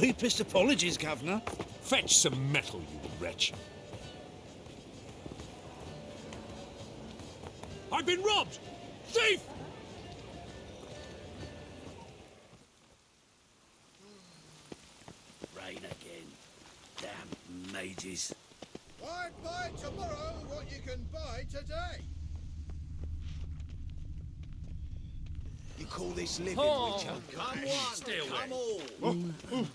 Deepest apologies, Governor. Fetch some metal, you wretch. I've been robbed! Thief! Rain again. Damn mages. Why buy tomorrow what you can buy today? You call this living, Oh, Richard? come on, Still come there. on.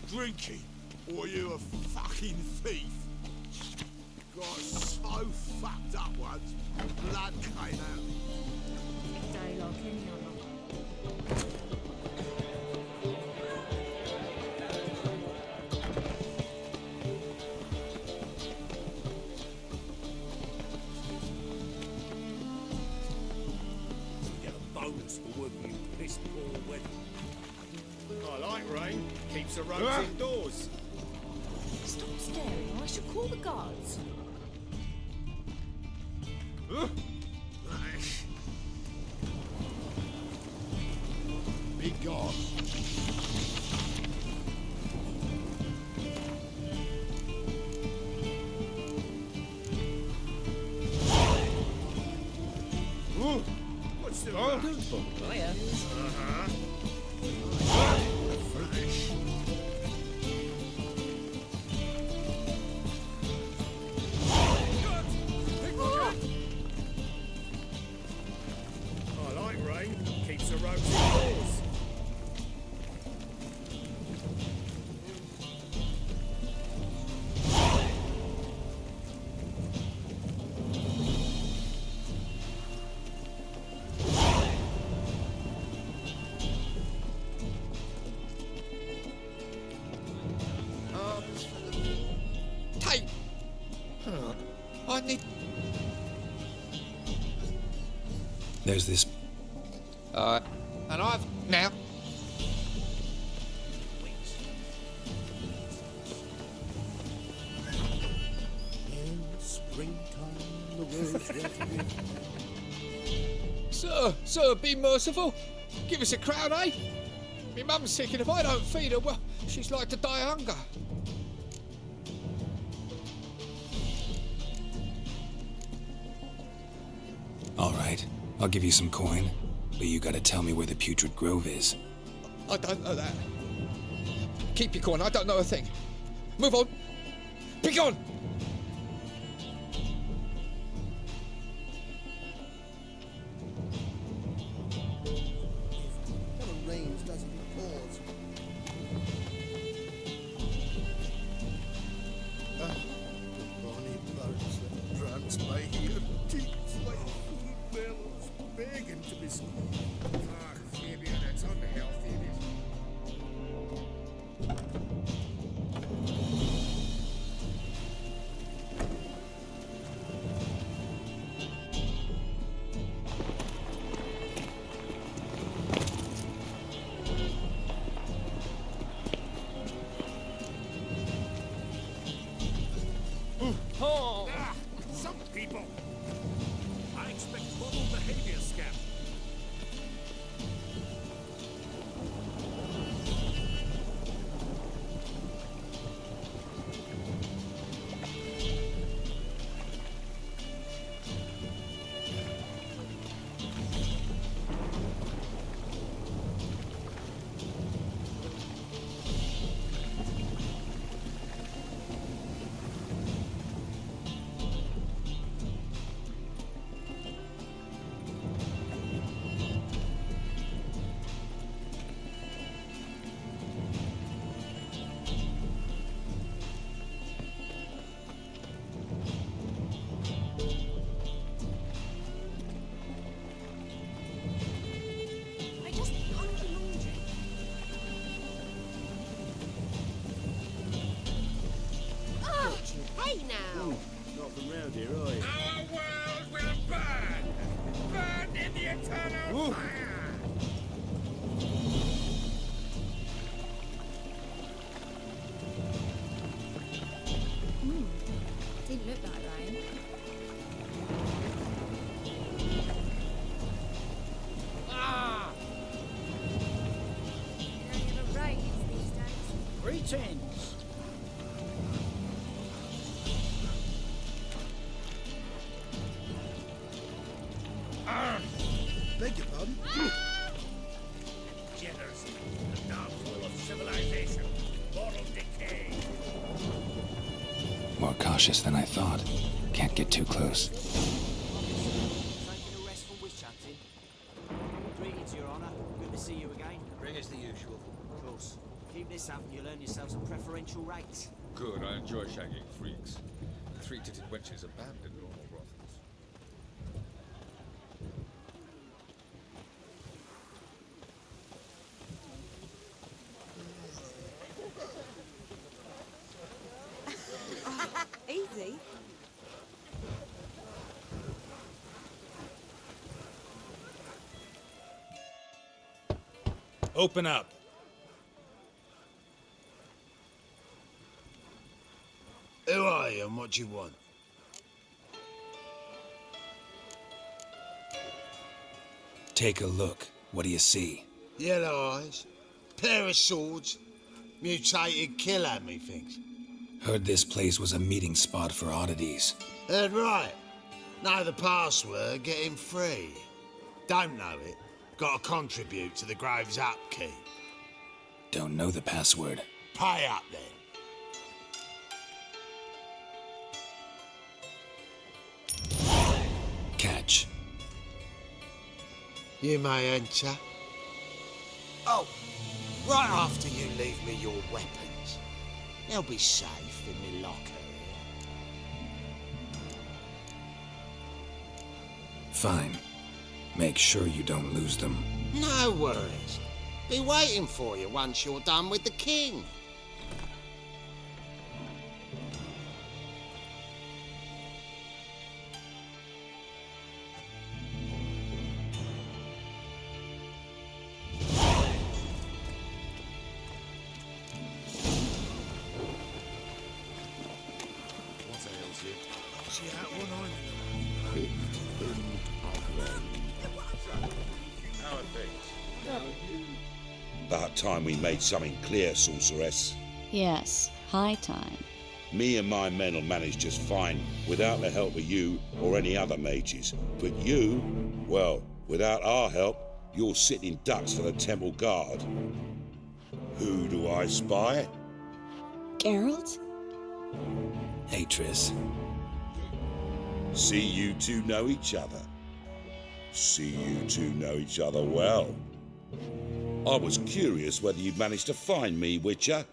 Drinking? Or are you a fucking thief? Got so fucked up once, blood came out. Get a bonus for working in piss poor weather. I like rain. Keeps the roads indoors. Stop staring, or I shall call the guards. Be gone. What's the matter? Fresh. I like rain. Keeps the roads indoors. Tape. I need. There's this. And I've now. In springtime, the roads get green. Sir, be merciful. Give us a crown, eh? Me mum's sick, and if I don't feed her, well, she's like to die of hunger. All right, I'll give you some coin, but you gotta tell me where the Putrid Grove is. I don't know that. Keep your coin, I don't know a thing. Move on. Be gone! Never rains, doesn't it? Pours. Bonnie boats that drunks may hear teats like food bellows begging to be squeezed. Ah, Fabian, that's unhealthy, it is. Some people. I expect model behavior, scamp. I just hung the laundry. Oh, hey now. Not from round here, are you? Our world will burn! Burn in the eternal fire! Didn't look like rain. Greetings. Beg your pardon? Jitters. The downfall of civilization. Moral decay. More cautious than I thought. Can't get too close. Taking a rest from witch hunting. Greetings, Your Honour. Good to see you again. Bring us the usual. Of course. Keep this up and you'll earn yourselves a preferential rate. Good, I enjoy shagging freaks. Three-titted wenches abandon normal brothels. Easy. Open up. Who are you and what do you want? Take a look. What do you see? Yellow eyes, pair of swords, mutated killer, methinks. Heard this place was a meeting spot for oddities. Heard right. Know the password, get him free. Don't know it, gotta contribute to the Grove's upkeep. Don't know the password. Pay up then. Catch. You may enter. Oh, right after you leave me your weapons. They'll be safe in my locker here. Fine. Make sure you don't lose them. No worries. Be waiting for you once you're done with the king. What the hell's here? Oh, see that one on? How are things? About time we made something clear, sorceress. Yes, high time. Me and my men will manage just fine without the help of you or any other mages. But you, well, without our help, you're sitting ducks for the temple guard. Who do I spy? Geralt? Hey, Triss. See you two know each other. See you two know each other well. I was curious whether you'd managed to find me, Witcher.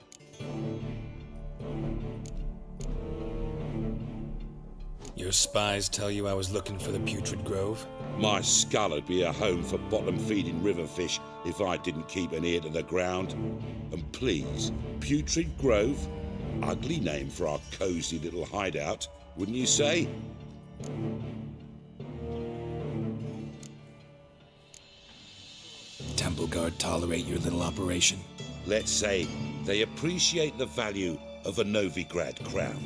Your spies tell you I was looking for the Putrid Grove? My skull would be a home for bottom-feeding river fish if I didn't keep an ear to the ground. And please, Putrid Grove? Ugly name for our cosy little hideout, wouldn't you say? Temple Guard tolerate your little operation? Let's say they appreciate the value of a Novigrad crown.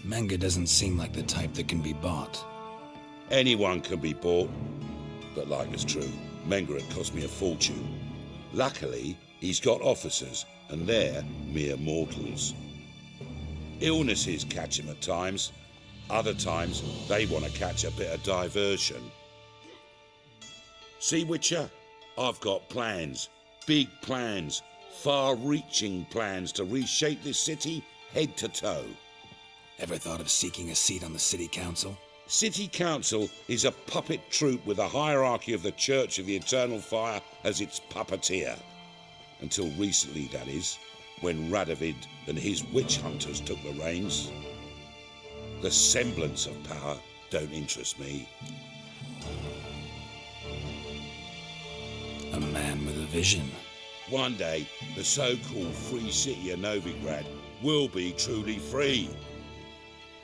Manga doesn't seem like the type that can be bought. Anyone can be bought, but like it's true, Menga had cost me a fortune. Luckily, he's got officers, and they're mere mortals. Illnesses catch him at times. Other times, they want to catch a bit of diversion. See, Witcher, I've got plans. Big plans. Far-reaching plans to reshape this city head to toe. Ever thought of seeking a seat on the city council? City Council is a puppet troupe with a hierarchy of the Church of the Eternal Fire as its puppeteer. Until recently, that is, when Radovid and his witch hunters took the reins. The semblance of power don't interest me. A man with a vision. One day, the so-called free city of Novigrad will be truly free.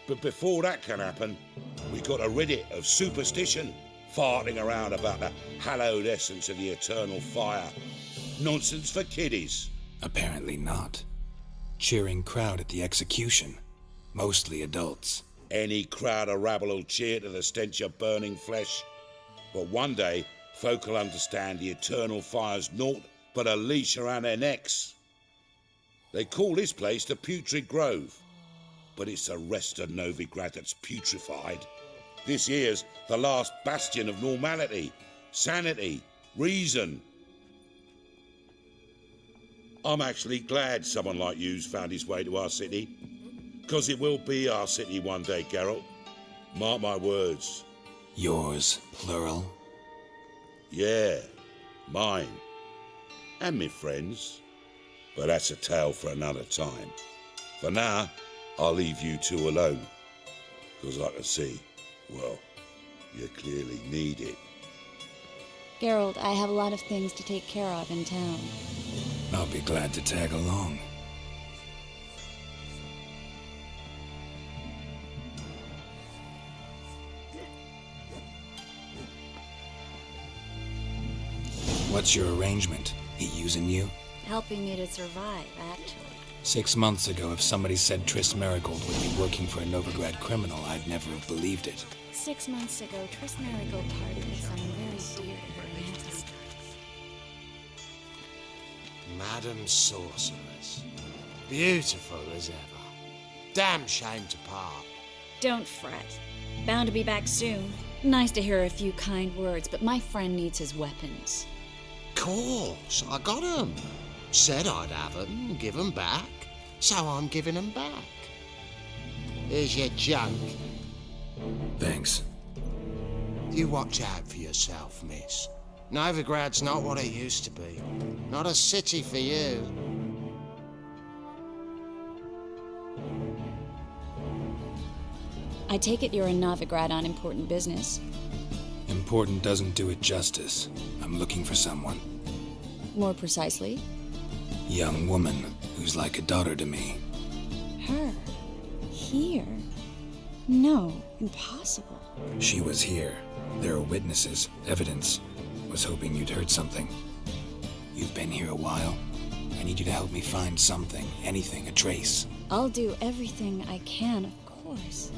But before that can happen, we got to rid it of superstition, farting around about the hallowed essence of the eternal fire. Nonsense for kiddies. Apparently not. Cheering crowd at the execution. Mostly adults. Any crowd of rabble will cheer to the stench of burning flesh. But one day, folk will understand the eternal fire's naught but a leash around their necks. They call this place the Putrid Grove, but it's the rest of Novigrad that's putrefied. This here's the last bastion of normality, sanity, reason. I'm actually glad someone like you's found his way to our city, because it will be our city one day, Geralt. Mark my words. Yours, plural? Yeah, mine. And me friends. But that's a tale for another time. For now, I'll leave you two alone. Because I can see, well, you clearly need it. Geralt, I have a lot of things to take care of in town. I'll be glad to tag along. What's your arrangement? He using you? Helping me to survive, actually. 6 months ago, if somebody said Triss Marigold would be working for a Novigrad criminal, I'd never have believed it. 6 months ago, Triss Marigold parted with someone very dear to her majesty. Madam Sorceress. Beautiful as ever. Damn shame to part. Don't fret. Bound to be back soon. Nice to hear a few kind words, but my friend needs his weapons. Course, I got 'em. Said I'd have 'em and give 'em back. So I'm giving 'em back. Here's your junk. Thanks. You watch out for yourself, miss. Novigrad's not what it used to be. Not a city for you. I take it you're in Novigrad on important business. Important doesn't do it justice. I'm looking for someone. More precisely? Young woman who's like a daughter to me. Her? Here? No, impossible. She was here. There are witnesses, evidence. Was hoping you'd heard something. You've been here a while. I need you to help me find something, anything, a trace. I'll do everything I can, of course.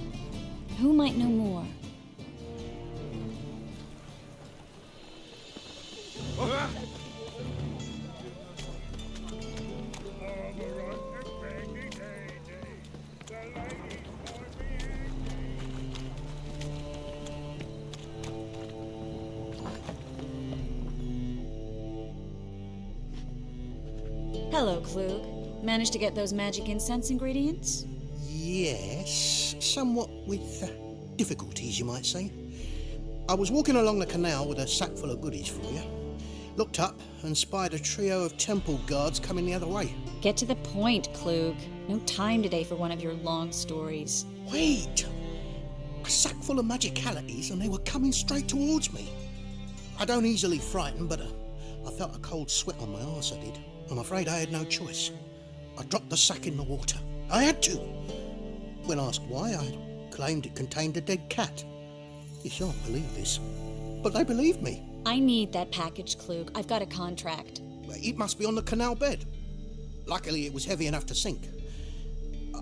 Who might know more? Hello, Klug. Managed to get those magic incense ingredients? Yes, somewhat with difficulties, you might say. I was walking along the canal with a sack full of goodies for you. Looked up and spied a trio of temple guards coming the other way. Get to the point, Klug. No time today for one of your long stories. Wait! A sack full of magicalities and they were coming straight towards me. I don't easily frighten, but I felt a cold sweat on my arse, I did. I'm afraid I had no choice. I dropped the sack in the water. I had to. When asked why, I claimed it contained a dead cat. You shan't believe this, but they believed me. I need that package, Klug. I've got a contract. It must be on the canal bed. Luckily, it was heavy enough to sink.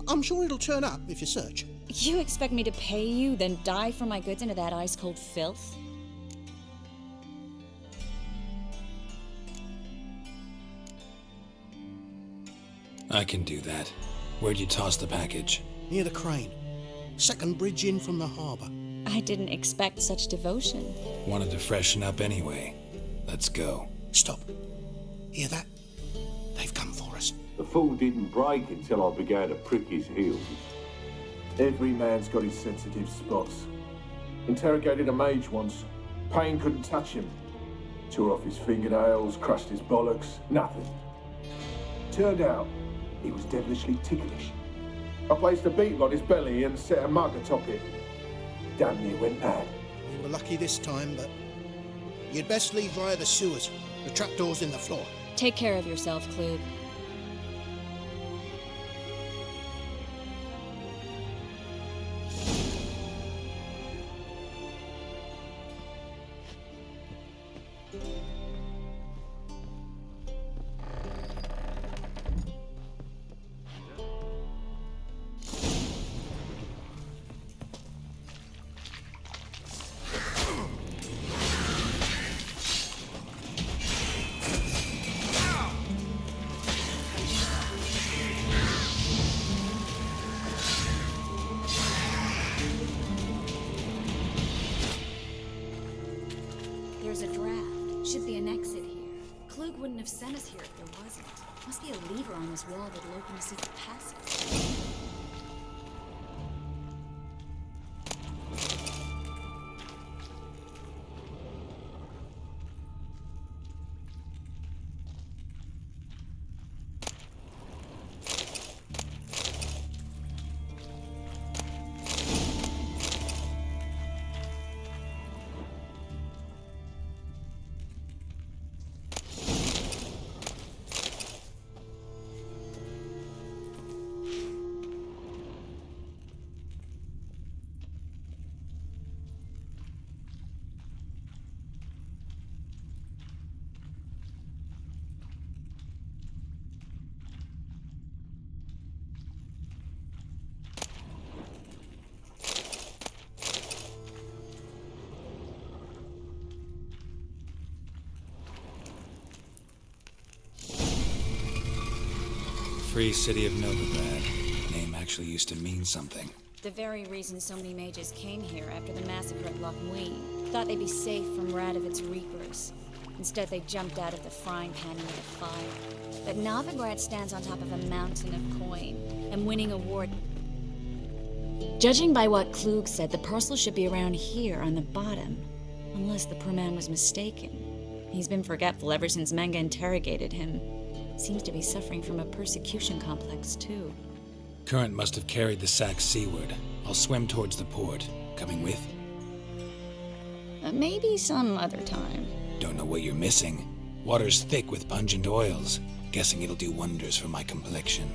I'm sure it'll turn up if you search. You expect me to pay you, then dive for my goods into that ice-cold filth? I can do that. Where'd you toss the package? Near the crane. Second bridge in from the harbour. I didn't expect such devotion. Wanted to freshen up anyway. Let's go. Stop. Hear that? They've come for us. The fool didn't break until I began to prick his heels. Every man's got his sensitive spots. Interrogated a mage once. Pain couldn't touch him. Tore off his fingernails, crushed his bollocks, nothing. Turned out, he was devilishly ticklish. I placed a beetle on his belly and set a mug atop it. Damn near went mad. We were lucky this time, but you'd best leave via the sewers. The trapdoor's in the floor. Take care of yourself, Klug. have sent us here if there wasn't. Must be a lever on this wall that'll open a secret passage. Free City of Novigrad. Name actually used to mean something. The very reason so many mages came here after the massacre at Loch Ween. Thought they'd be safe from Radovic's reapers. Instead, they jumped out of the frying pan into the fire. But Novigrad stands on top of a mountain of coin, and winning a war... Judging by what Klug said, the parcel should be around here on the bottom. Unless the poor man was mistaken. He's been forgetful ever since Manga interrogated him. Seems to be suffering from a persecution complex, too. Current must have carried the sack seaward. I'll swim towards the port. Coming with? Maybe some other time. Don't know what you're missing. Water's thick with pungent oils. Guessing it'll do wonders for my complexion.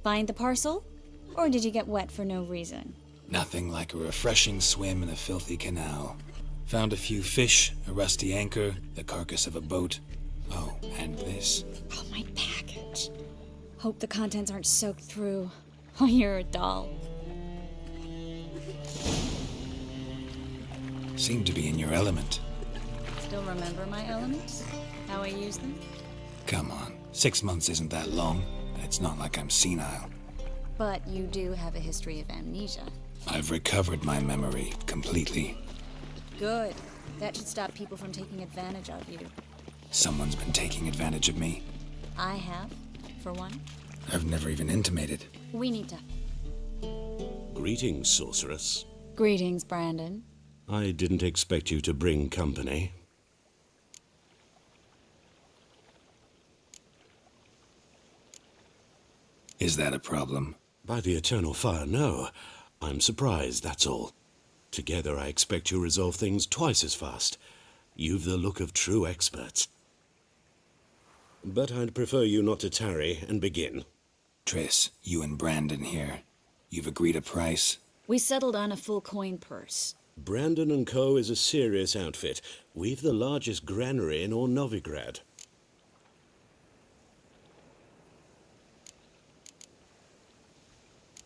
Find the parcel? Or did you get wet for no reason? Nothing like a refreshing swim in a filthy canal. Found a few fish, a rusty anchor, the carcass of a boat. Oh, and this. Oh, my package. Hope the contents aren't soaked through. Oh, you're a doll. Seem to be in your element. Still remember my elements? How I use them? Come on, 6 months isn't that long. It's not like I'm senile. But you do have a history of amnesia. I've recovered my memory completely. Good. That should stop people from taking advantage of you. Someone's been taking advantage of me. I have, for one. I've never even intimated. We need to... Greetings, sorceress. Greetings, Brandon. I didn't expect you to bring company. Is that a problem? By the eternal fire, no. I'm surprised, that's all. Together I expect you resolve things twice as fast. You've the look of true experts. But I'd prefer you not to tarry and begin. Triss, you and Brandon here. You've agreed a price? We settled on a full coin purse. Brandon & Co. is a serious outfit. We've the largest granary in all Novigrad.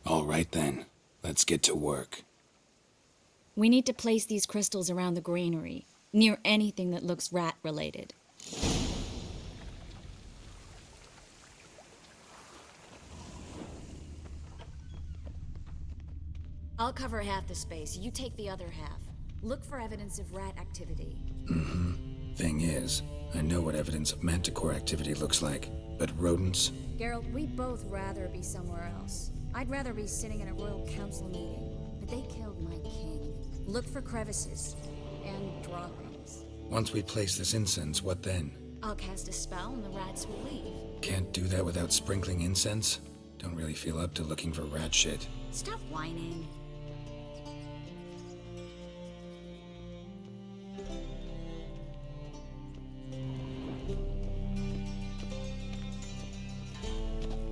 All right then, let's get to work. We need to place these crystals around the granary, near anything that looks rat-related. I'll cover half the space, you take the other half. Look for evidence of rat activity. Thing is, I know what evidence of manticore activity looks like, but rodents? Geralt, we'd both rather be somewhere else. I'd rather be sitting in a royal council meeting, but they killed my king. Look for crevices and droppings. Once we place this incense, what then? I'll cast a spell and the rats will leave. Can't do that without sprinkling incense? Don't really feel up to looking for rat shit. Stop whining.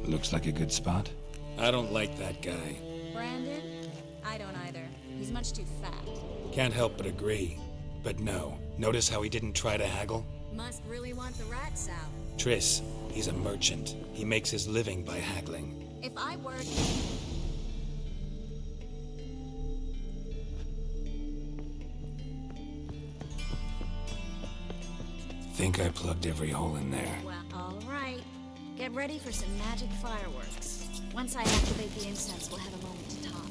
Looks like a good spot. I don't like that guy. Brandon? I don't either. He's much too fat. Can't help but agree. But no, notice how he didn't try to haggle? Must really want the rats out. Triss, he's a merchant. He makes his living by haggling. If I were... Think I plugged every hole in there. Well, all right. Get ready for some magic fireworks. Once I activate the incense, we'll have a moment to talk.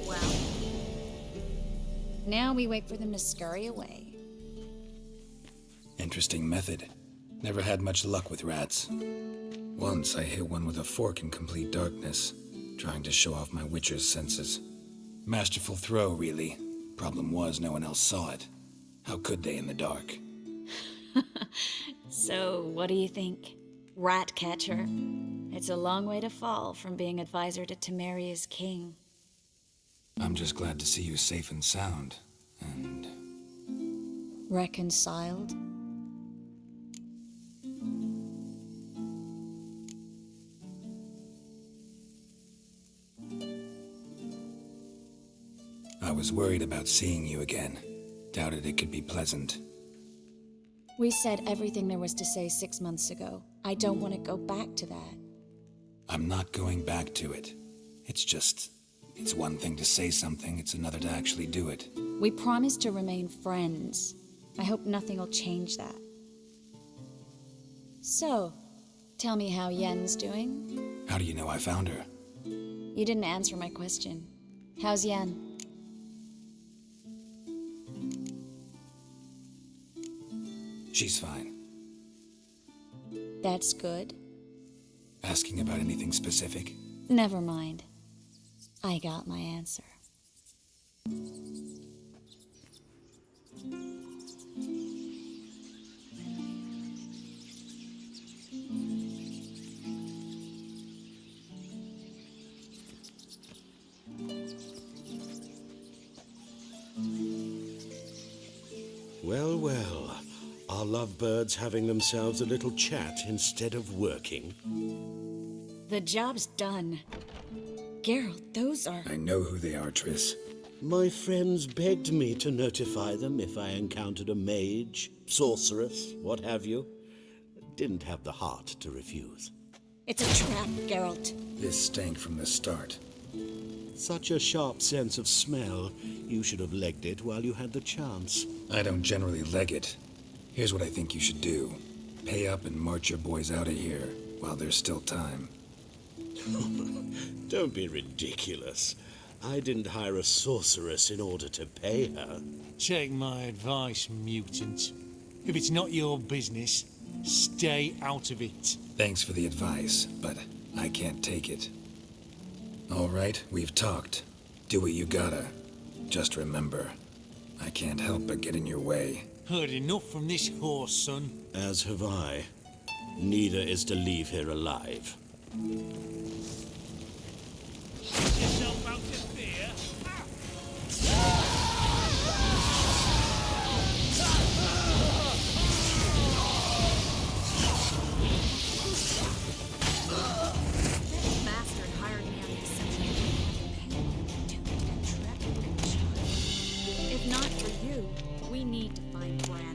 Well, now we wait for them to scurry away. Interesting method. Never had much luck with rats. Once I hit one with a fork in complete darkness, trying to show off my witcher's senses. Masterful throw, really. Problem was, no one else saw it. How could they in the dark? So, what do you think? Rat catcher? It's a long way to fall from being advisor to Temeria's king. I'm just glad to see you safe and sound, and... Reconciled? I was worried about seeing you again. Doubted it could be pleasant. We said everything there was to say 6 months ago. I don't want to go back to that. I'm not going back to it. It's one thing to say something, it's another to actually do it. We promised to remain friends. I hope nothing will change that. So, tell me how Yen's doing? How do you know I found her? You didn't answer my question. How's Yen? She's fine. That's good. Asking about anything specific? Never mind. I got my answer. Well, well. Are lovebirds having themselves a little chat instead of working? The job's done. Geralt, those are... I know who they are, Triss. My friends begged me to notify them if I encountered a mage, sorceress, what have you. Didn't have the heart to refuse. It's a trap, Geralt. This stank from the start. Such a sharp sense of smell. You should have legged it while you had the chance. I don't generally leg it. Here's what I think you should do. Pay up and march your boys out of here while there's still time. Don't be ridiculous. I didn't hire a sorceress in order to pay her. Take my advice, mutant. If it's not your business, stay out of it. Thanks for the advice, but I can't take it. All right, we've talked. Do what you gotta. Just remember, I can't help but get in your way. Heard enough from this horse, son. As have I. Neither is to leave here alive. Set yourself out to fear. That bastard hired me on the assumption if not for you, we need to find Brandon.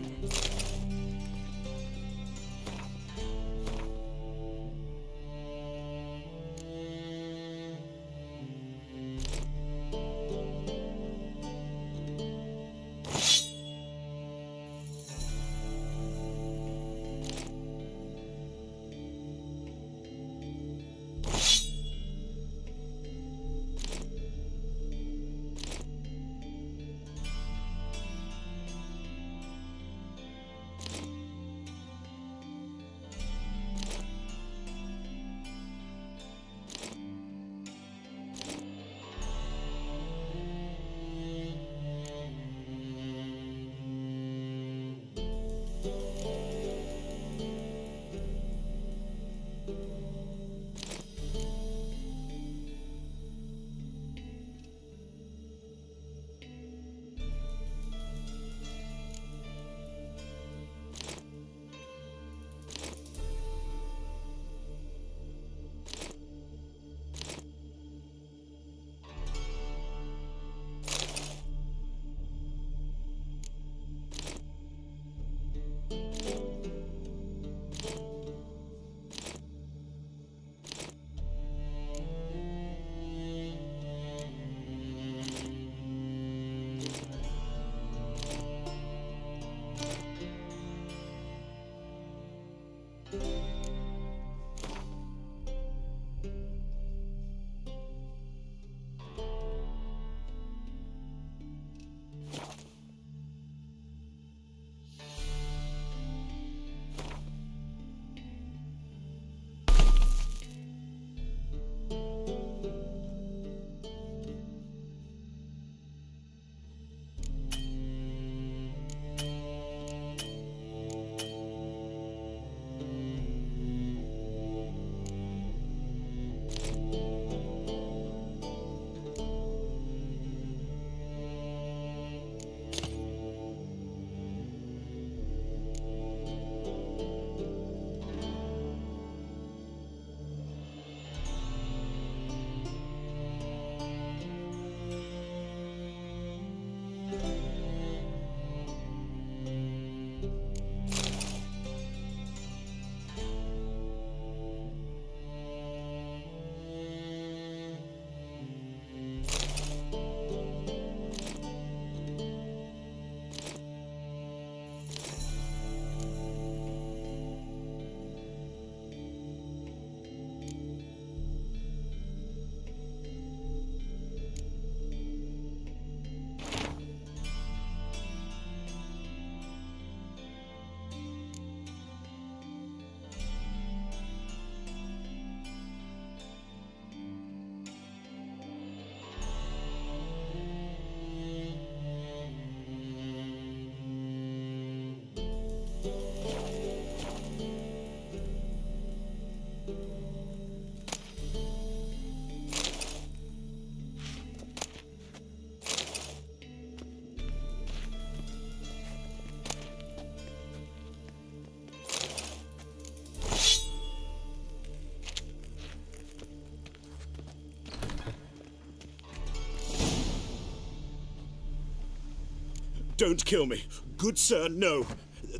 Don't kill me. Good sir, no.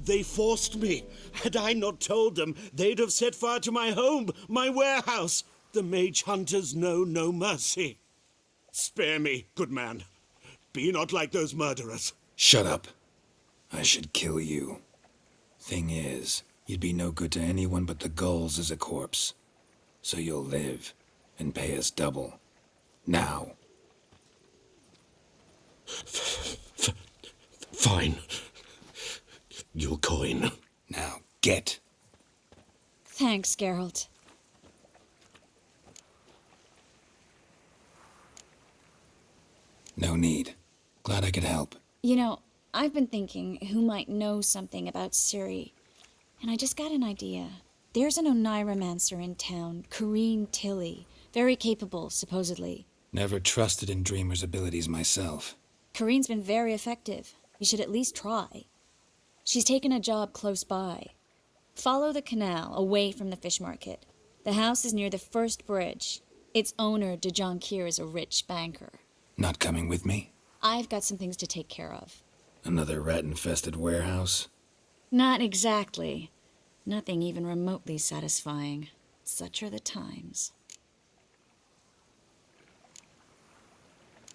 They forced me. Had I not told them, they'd have set fire to my home, my warehouse. The mage hunters know no mercy. Spare me, good man. Be not like those murderers. Shut up. I should kill you. Thing is, you'd be no good to anyone but the gulls as a corpse. So you'll live and pay us double. Now. Fine. Your coin. Now, get. Thanks, Geralt. No need. Glad I could help. You know, I've been thinking who might know something about Ciri, and I just got an idea. There's an Oneiromancer in town, Corrine Tilly. Very capable, supposedly. Never trusted in Dreamer's abilities myself. Corrine's been very effective. You should at least try. She's taken a job close by. Follow the canal, away from the fish market. The house is near the first bridge. Its owner, de Jonquier, is a rich banker. Not coming with me? I've got some things to take care of. Another rat-infested warehouse? Not exactly. Nothing even remotely satisfying. Such are the times.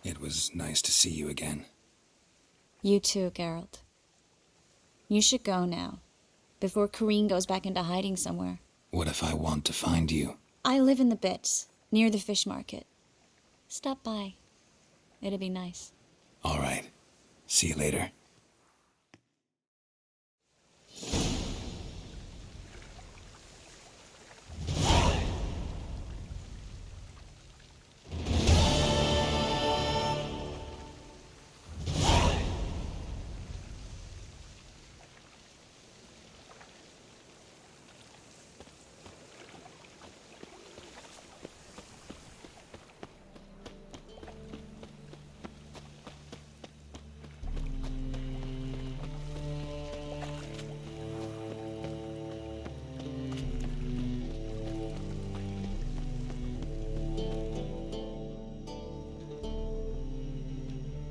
It was nice to see you again. You too, Geralt. You should go now, before Corrine goes back into hiding somewhere. What if I want to find you? I live in the Bits, near the fish market. Stop by. It'd be nice. All right. See you later.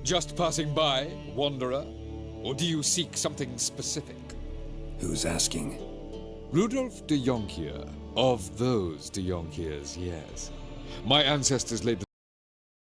Just passing by, wanderer? Or do you seek something specific? Who's asking? Rudolf de Jonquier. Of those de Jonquiers, yes. My ancestors laid the